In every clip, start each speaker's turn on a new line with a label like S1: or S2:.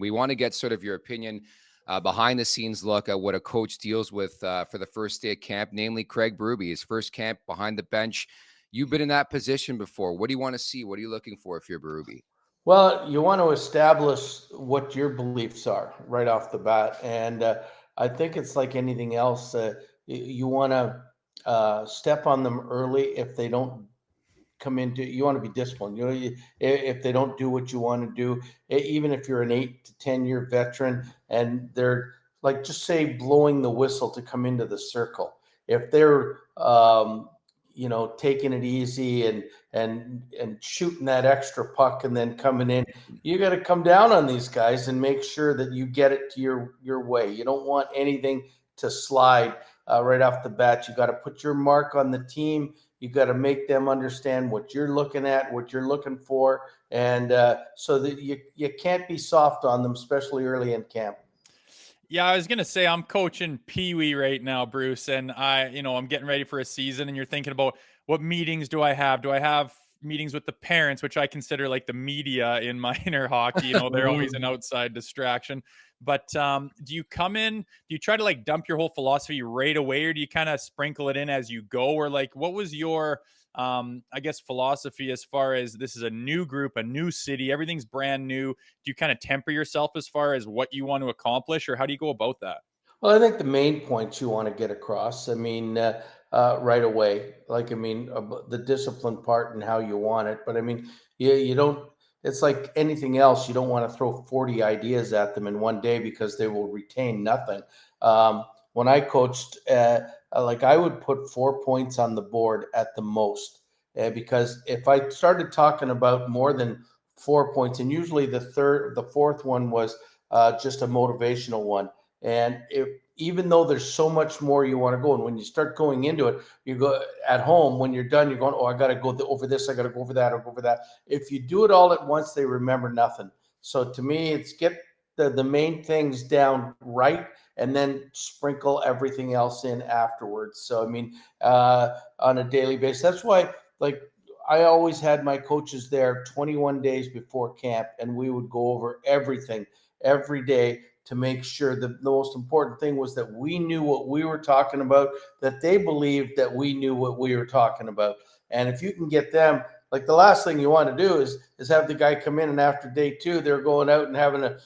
S1: We want to get sort of your opinion, behind the scenes look at what a coach deals with for the first day of camp, namely Craig Berube, his first camp behind the bench. You've been in that position before. What do you want to see? What are you looking for if you're Berube?
S2: Well, you want to establish what your beliefs are right off the bat. And I think it's like anything else. You want to step on them early if they don't come into, you want to be disciplined. If they don't do what you want to do, even if you're an 8 to 10 year veteran and they're like, just say blowing the whistle to come into the circle. If they're, taking it easy and shooting that extra puck and then coming in, you got to come down on these guys and make sure that you get it to your way. You don't want anything to slide right off the bat. You got to put your mark on the team. You got to make them understand what you're looking at, what you're looking for, and so that you can't be soft on them, especially early in camp.
S3: Yeah, I was going to say I'm coaching Pee Wee right now, Bruce, and I'm getting ready for a season, and you're thinking about what meetings do I have? Do I have meetings with the parents, which I consider like the media in minor hockey? They're always an outside distraction. But do you come in, do you try to like dump your whole philosophy right away, or do you kind of sprinkle it in as you go? Or like, what was your, philosophy as far as this is a new group, a new city, everything's brand new? Do you kind of temper yourself as far as what you want to accomplish, or how do you go about that?
S2: Well, I think the main points you want to get across, right away, the discipline part and how you want it. But you don't, it's like anything else. You don't want to throw 40 ideas at them in one day because they will retain nothing. When I coached, I would put 4 points on the board at the most, because if I started talking about more than 4 points, and usually the fourth one was just a motivational one. And even though there's so much more you want to go, and when you start going into it, you go at home, when you're done, you're going, oh, I got to go over this, I got to go over that, or go over that. If you do it all at once, they remember nothing. So to me, it's get the main things down right, and then sprinkle everything else in afterwards. So, on a daily basis, that's why, I always had my coaches there 21 days before camp, and we would go over everything every day to make sure that the most important thing was that we knew what we were talking about, that they believed that we knew what we were talking about. And if you can get them, like, the last thing you want to do is have the guy come in and after day 2, they're going out and having a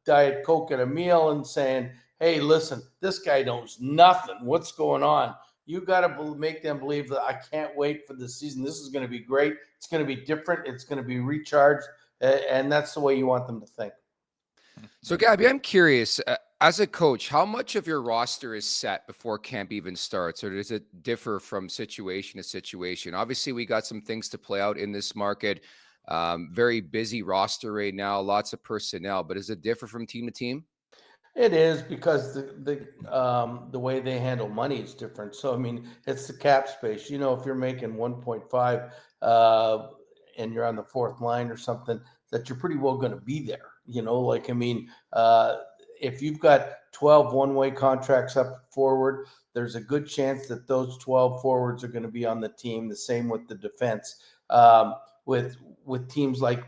S2: Diet Coke and a meal and saying, hey, listen, this guy knows nothing. What's going on? You got to make them believe that I can't wait for the season. This is going to be great. It's going to be different. It's going to be recharged. And that's the way you want them to think.
S1: So, Gabby, I'm curious, as a coach, how much of your roster is set before camp even starts, or does it differ from situation to situation? Obviously, we got some things to play out in this market. Very busy roster right now, lots of personnel, but does it differ from team to team?
S2: It is, because the way they handle money is different. So, it's the cap space. If you're making 1.5 and you're on the fourth line or something, that you're pretty well going to be there. If you've got 12 one-way contracts up forward, there's a good chance that those 12 forwards are going to be on the team. The same with the defense. With teams like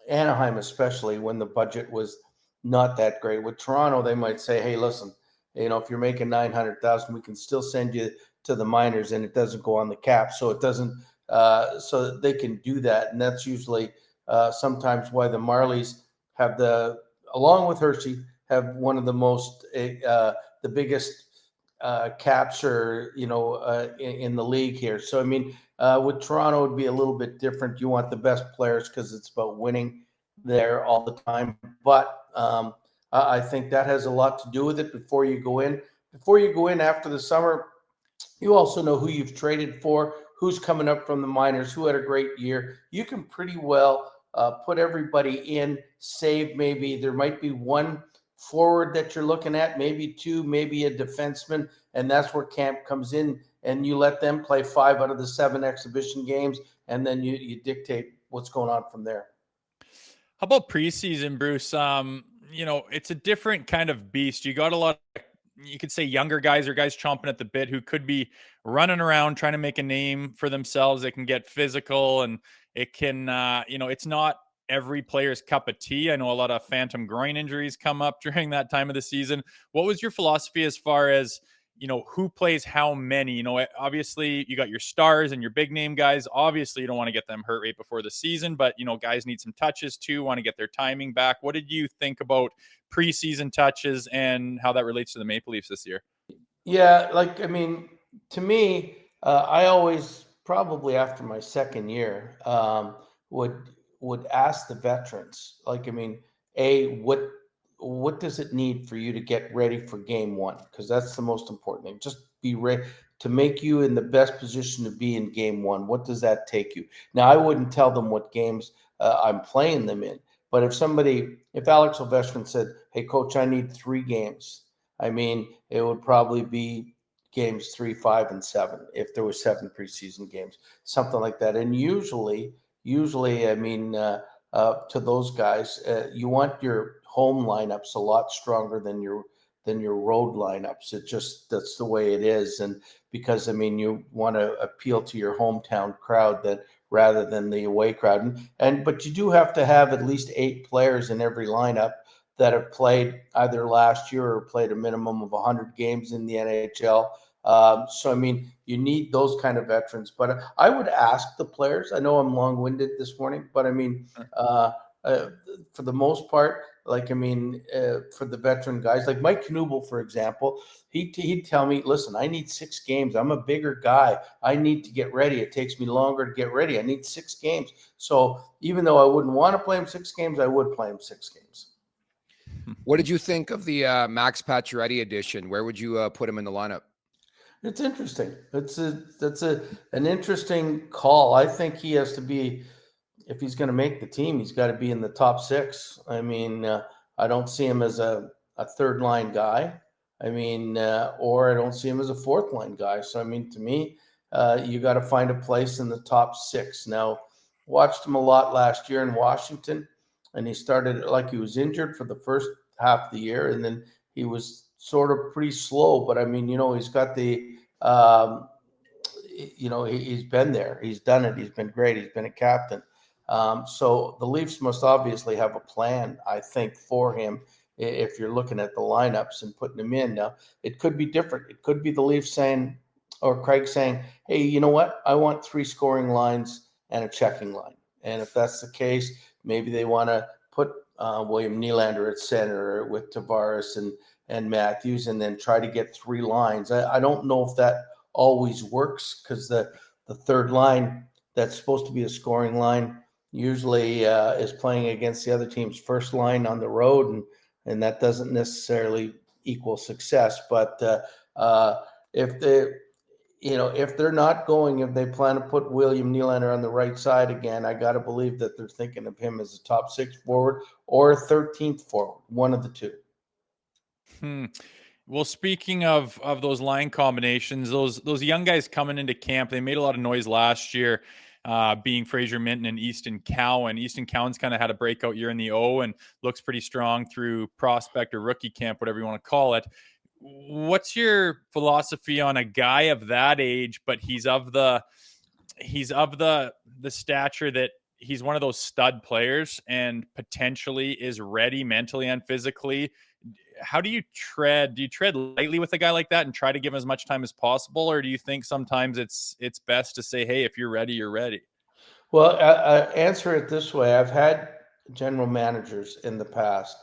S2: Anaheim, especially when the budget was not that great. With Toronto, they might say, hey, listen, if you're making $900,000, we can still send you to the minors, and it doesn't go on the cap. So it doesn't, so they can do that. And that's usually sometimes why the Marlies have along with Hershey, have one of the most, the biggest caps in the league here. So, with Toronto, it would be a little bit different. You want the best players because it's about winning there all the time. But I think that has a lot to do with it before you go in. Before you go in after the summer, you also know who you've traded for, who's coming up from the minors, who had a great year. You can pretty well put everybody in, save maybe there might be one forward that you're looking at, maybe 2, maybe a defenseman, and that's where camp comes in, and you let them play 5 out of the 7 exhibition games, and then you dictate what's going on from there.
S3: How about preseason, Bruce? It's a different kind of beast. You got a lot of, you could say, younger guys or guys chomping at the bit who could be running around trying to make a name for themselves. They can get physical, and it can, it's not every player's cup of tea. I know a lot of phantom groin injuries come up during that time of the season. What was your philosophy as far as, who plays how many? Obviously you got your stars and your big name guys. Obviously you don't want to get them hurt right before the season, but guys need some touches too, want to get their timing back. What did you think about preseason touches and how that relates to the Maple Leafs this year?
S2: Yeah, to me, I always, probably after my second year, would ask the veterans, what does it need for you to get ready for game one? Because that's the most important thing. Just be ready to make you in the best position to be in game one. What does that take you? Now, I wouldn't tell them what games I'm playing them in, but if Alex Ovechkin said, "Hey, coach, I need 3 games," it would probably be games 3, 5, and 7 if there were 7 preseason games, something like that. And usually, to those guys, you want your home lineups a lot stronger than your road lineups. That's the way it is, and because you want to appeal to your hometown crowd rather than the away crowd. But you do have to have at least 8 players in every lineup that have played either last year or played a minimum of 100 games in the NHL. You need those kind of veterans. But I would ask the players. I know I'm long-winded this morning, but for the most part, for the veteran guys, like Mike Knuble, for example, he'd tell me, "Listen, I need 6 games. I'm a bigger guy. I need to get ready. It takes me longer to get ready. I need 6 games." So even though I wouldn't want to play him 6 games, I would play him 6 games.
S1: What did you think of the Max Pacioretty edition? Where would you put him in the lineup?
S2: It's interesting. That's an interesting call. I think he has to be, if he's going to make the team, he's got to be in the top 6. I don't see him as a 3rd line guy. Or I don't see him as a 4th line guy. So, to me, you got to find a place in the top 6. Now, watched him a lot last year in Washington, and he started like he was injured for the first half of the year, and then he was sort of pretty slow. But he's got the, he's been there, he's done it, he's been great, he's been a captain. So the Leafs must obviously have a plan, I think, for him. If you're looking at the lineups and putting him in now, it could be different. It could be the Leafs saying, or Craig saying, "Hey, you know what? I want 3 scoring lines and a checking line." And if that's the case, maybe they want to put William Nylander at center with Tavares and Matthews, and then try to get 3 lines. I don't know if that always works, because the 3rd line that's supposed to be a scoring line usually is playing against the other team's first line on the road, and that doesn't necessarily equal success. But if they're not going, if they plan to put William Nylander on the right side again, I got to believe that they're thinking of him as a top 6 forward or a 13th forward, one of the 2.
S3: Well, speaking of those line combinations, those young guys coming into camp, they made a lot of noise last year, being Fraser Minton and Easton Cowan. Easton Cowan's kind of had a breakout year in the O and looks pretty strong through prospect or rookie camp, whatever you want to call it. What's your philosophy on a guy of that age, but he's of the stature that he's one of those stud players and potentially is ready mentally and physically? How do you tread? Do you tread lightly with a guy like that and try to give him as much time as possible, or do you think sometimes it's best to say, "Hey, if you're ready, you're ready"?
S2: Well, I answer it this way. I've had general managers in the past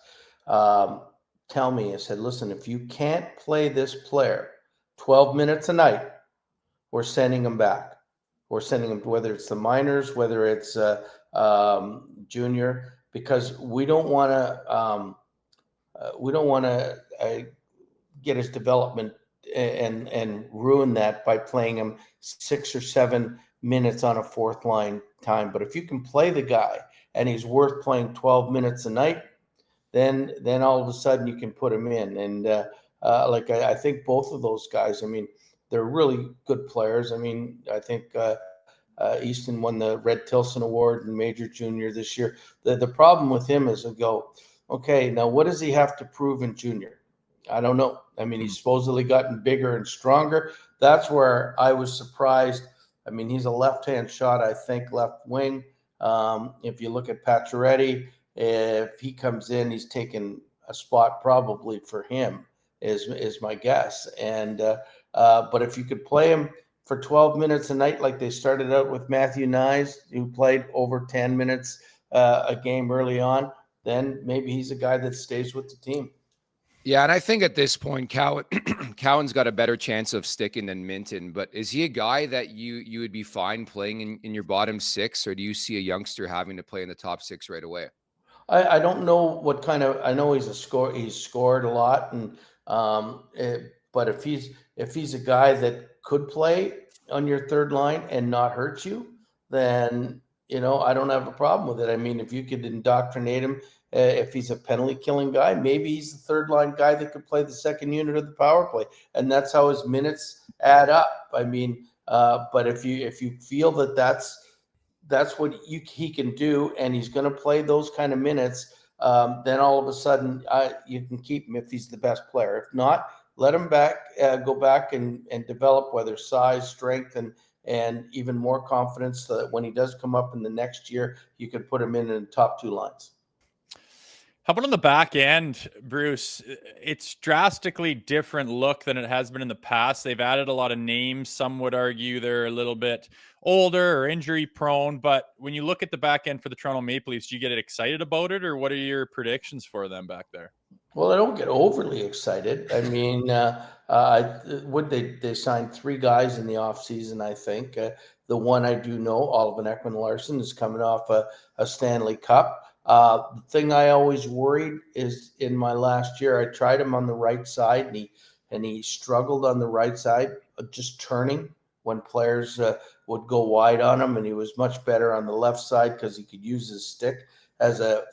S2: tell me, I said, "Listen, if you can't play this player 12 minutes a night, we're sending him back. We're sending him, whether it's the minors, whether it's junior, because we don't want to get his development and ruin that by playing him 6 or 7 minutes on a 4th line time. But if you can play the guy and he's worth playing 12 minutes a night, then all of a sudden you can put him in." And I think both of those guys, they're really good players. I think Easton won the Red Tilson Award in Major Junior this year. The problem with him is, okay, now what does he have to prove in junior? I don't know. He's supposedly gotten bigger and stronger. That's where I was surprised. He's a left-hand shot, I think, left wing. If you look at Pacioretty, if he comes in, he's taking a spot probably for him, is my guess. And but if you could play him for 12 minutes a night, like they started out with Matthew Nyes, who played over 10 minutes a game early on, then maybe he's a guy that stays with the team.
S1: Yeah, and I think at this point, Cowan's got a better chance of sticking than Minton. But is he a guy that you would be fine playing in your bottom six, or do you see a youngster having to play in the top six right away?
S2: I don't know what kind of. I know he's scored a lot, and but if he's a guy that could play on your third line and not hurt you, then I don't have a problem with it. I mean, if you could indoctrinate him, if he's a penalty killing guy, maybe he's the third line guy that could play the second unit of the power play, and that's how his minutes add up. I mean, but if you feel that that's what he can do, and he's going to play those kind of minutes, then all of a sudden you can keep him if he's the best player. If not, let him go back and develop whether size, strength, and even more confidence, so that when he does come up in the next year, you could put him in the top two lines.
S3: How about on the back end, Bruce? It's drastically different look than it has been in the past. They've added a lot of names. Some would argue they're a little bit older or injury prone. But when you look at the back end for the Toronto Maple Leafs, do you get excited about it, or what are your predictions for them back there?
S2: Well, I don't get overly excited. I mean, they signed 3 guys in the offseason, I think. The one I do know, Oliver Ekman-Larsson, is coming off a Stanley Cup. The thing I always worried is, in my last year, I tried him on the right side, and he struggled on the right side, just turning when players would go wide on him, and he was much better on the left side because he could use his stick as a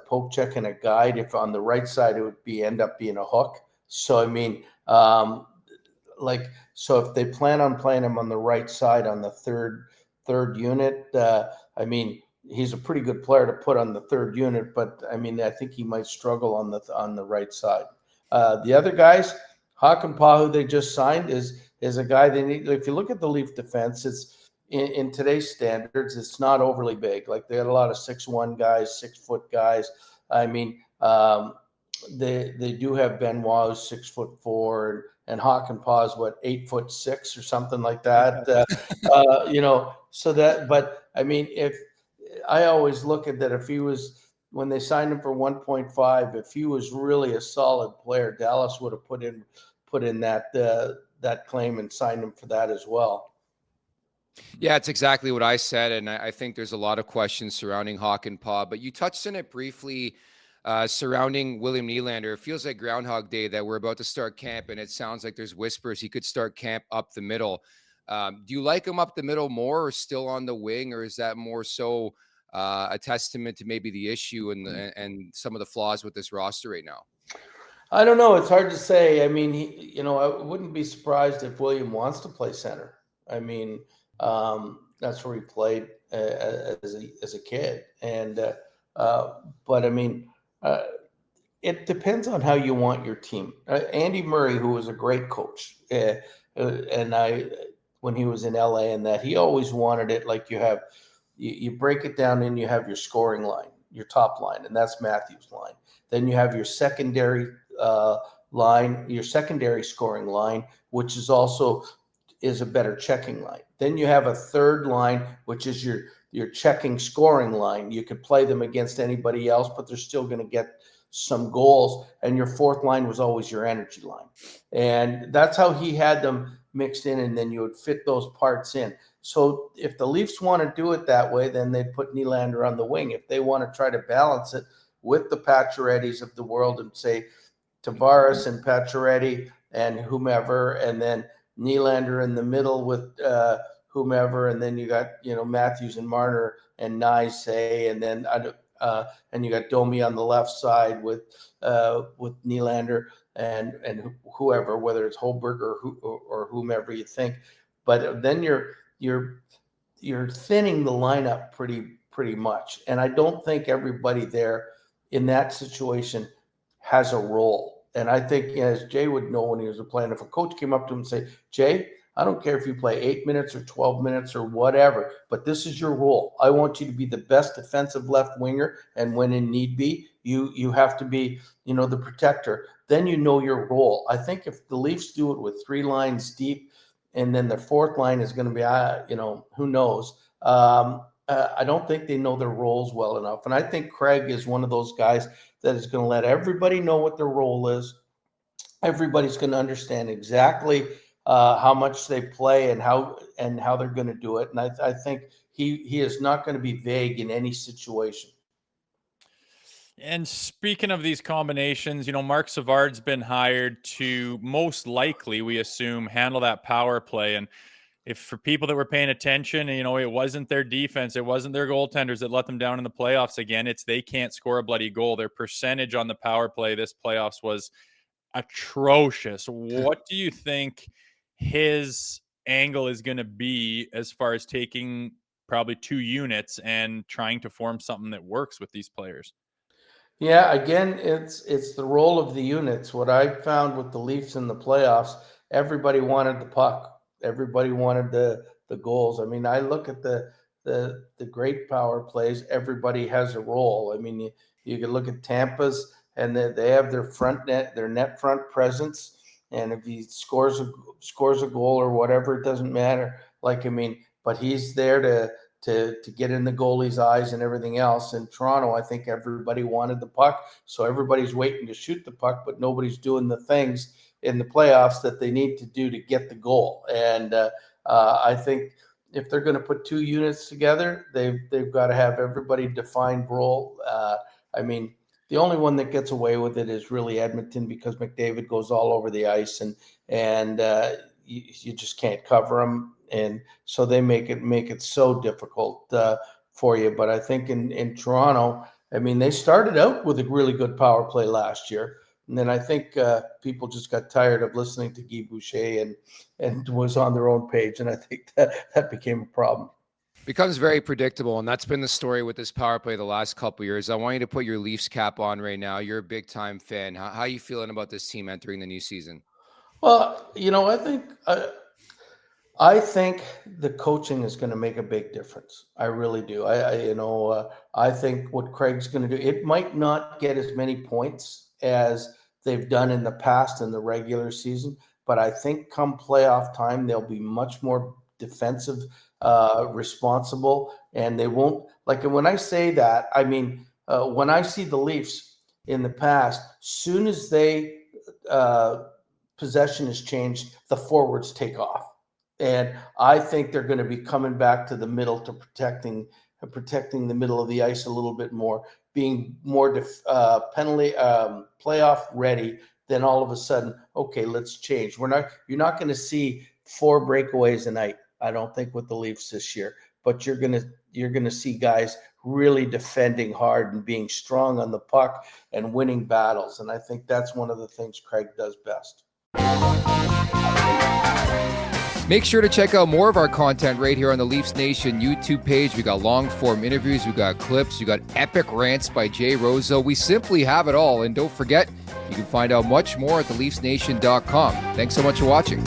S2: poke check and a guide. If on the right side, it would end up being a hook. So I mean, so if they plan on playing him on the right side on the third unit, I mean, he's a pretty good player to put on the third unit, but I mean, I think he might struggle on the right side. The other guys, Hakanpää, who they just signed, is a guy they need. If you look at the Leaf defense, it's in today's standards, it's not overly big. Like, they had a lot of 6'1" guys, 6-foot guys. I mean, they do have Benoit, who's 6'4", and Hakanpää is 8'6" or something like that. So that. But I mean, if I always look at that, if he was, when they signed him for 1.5, if he was really a solid player, Dallas would have put in that claim and signed him for that as well.
S1: Yeah, it's exactly what I said, and I think there's a lot of questions surrounding Hakanpää, but you touched on it briefly surrounding William Nylander. It feels like Groundhog Day that we're about to start camp, and it sounds like there's whispers he could start camp up the middle. Do you like him up the middle more, or still on the wing, or is that more so a testament to maybe the issue and some of the flaws with this roster right now?
S2: I don't know. It's hard to say. I mean, I wouldn't be surprised if William wants to play center. I mean, that's where he played as a kid, and but I mean, it depends on how you want your team. Andy Murray, who was a great coach, and when he was in LA, and that he always wanted it like you break it down and you have your scoring line, your top line, and that's Matthews' line. Then you have your secondary line, your secondary scoring line, which is a better checking line. Then you have a third line, which is your checking scoring line. You could play them against anybody else, but they're still going to get some goals. And your fourth line was always your energy line. And that's how he had them mixed in, and then you would fit those parts in. So if the Leafs want to do it that way, then they'd put Nylander on the wing. If they want to try to balance it with the Paciorettys of the world and say Tavares and Pacioretty and whomever, and then Nylander in the middle with whomever, and then you got Matthews and Marner and Nyes, and then and you got Domi on the left side with Nylander and whoever, whether it's Holberg or whomever you think. But then you're thinning the lineup pretty much, and I don't think everybody there in that situation has a role. And I think, as Jay would know when he was playing, if a coach came up to him and say, Jay, I don't care if you play 8 minutes or 12 minutes or whatever, but this is your role. I want you to be the best defensive left winger, and when in need be, you have to be, the protector. Then you know your role. I think if the Leafs do it with 3 lines deep, and then the 4th line is going to be, who knows? I don't think they know their roles well enough. And I think Craig is one of those guys that is going to let everybody know what their role is. Everybody's going to understand exactly how much they play and how they're going to do it. And I think he is not going to be vague in any situation.
S3: And speaking of these combinations, Mark Savard's been hired to most likely, we assume, handle that power play. And if for people that were paying attention, it wasn't their defense, it wasn't their goaltenders that let them down in the playoffs again. It's they can't score a bloody goal. Their percentage on the power play this playoffs was atrocious. What do you think his angle is going to be as far as taking probably 2 units and trying to form something that works with these players?
S2: Yeah, again, it's the role of the units. What I found with the Leafs in the playoffs, everybody wanted the puck. Everybody wanted the goals. I mean, I look at the great power plays. Everybody has a role. I mean, you can look at Tampa's, and they have their net front presence. And if he scores a goal or whatever, it doesn't matter. But he's there to get in the goalie's eyes and everything else. In Toronto, I think everybody wanted the puck, so everybody's waiting to shoot the puck, but nobody's doing the things in the playoffs that they need to do to get the goal. And I think if they're going to put 2 units together, they've got to have everybody defined role. The only one that gets away with it is really Edmonton, because McDavid goes all over the ice and you just can't cover him. And so they make it so difficult for you. But I think in Toronto, they started out with a really good power play last year. And then I think people just got tired of listening to Guy Boucher and was on their own page. And I think that became a problem.
S1: Becomes very predictable, and that's been the story with this power play the last couple of years. I want you to put your Leafs cap on right now. You're a big-time fan. How are you feeling about this team entering the new season?
S2: Well, I think the coaching is going to make a big difference. I really do. I think what Craig's going to do, it might not get as many points as they've done in the past in the regular season, but I think come playoff time, they'll be much more defensive, responsible, and they won't, when I say that, when I see the Leafs in the past, soon as they possession is changed, the forwards take off. And I think they're going to be coming back to the middle to protecting the middle of the ice a little bit more, being more penalty playoff ready. Then all of a sudden, okay, let's change. You're not going to see 4 breakaways a night, I don't think, with the Leafs this year. But you're gonna see guys really defending hard and being strong on the puck and winning battles. And I think that's one of the things Craig does best.
S1: Make sure to check out more of our content right here on the Leafs Nation YouTube page. We got long form interviews, we got clips, we got epic rants by Jay Rosehill. We simply have it all. And don't forget, you can find out much more at theleafsnation.com. Thanks so much for watching.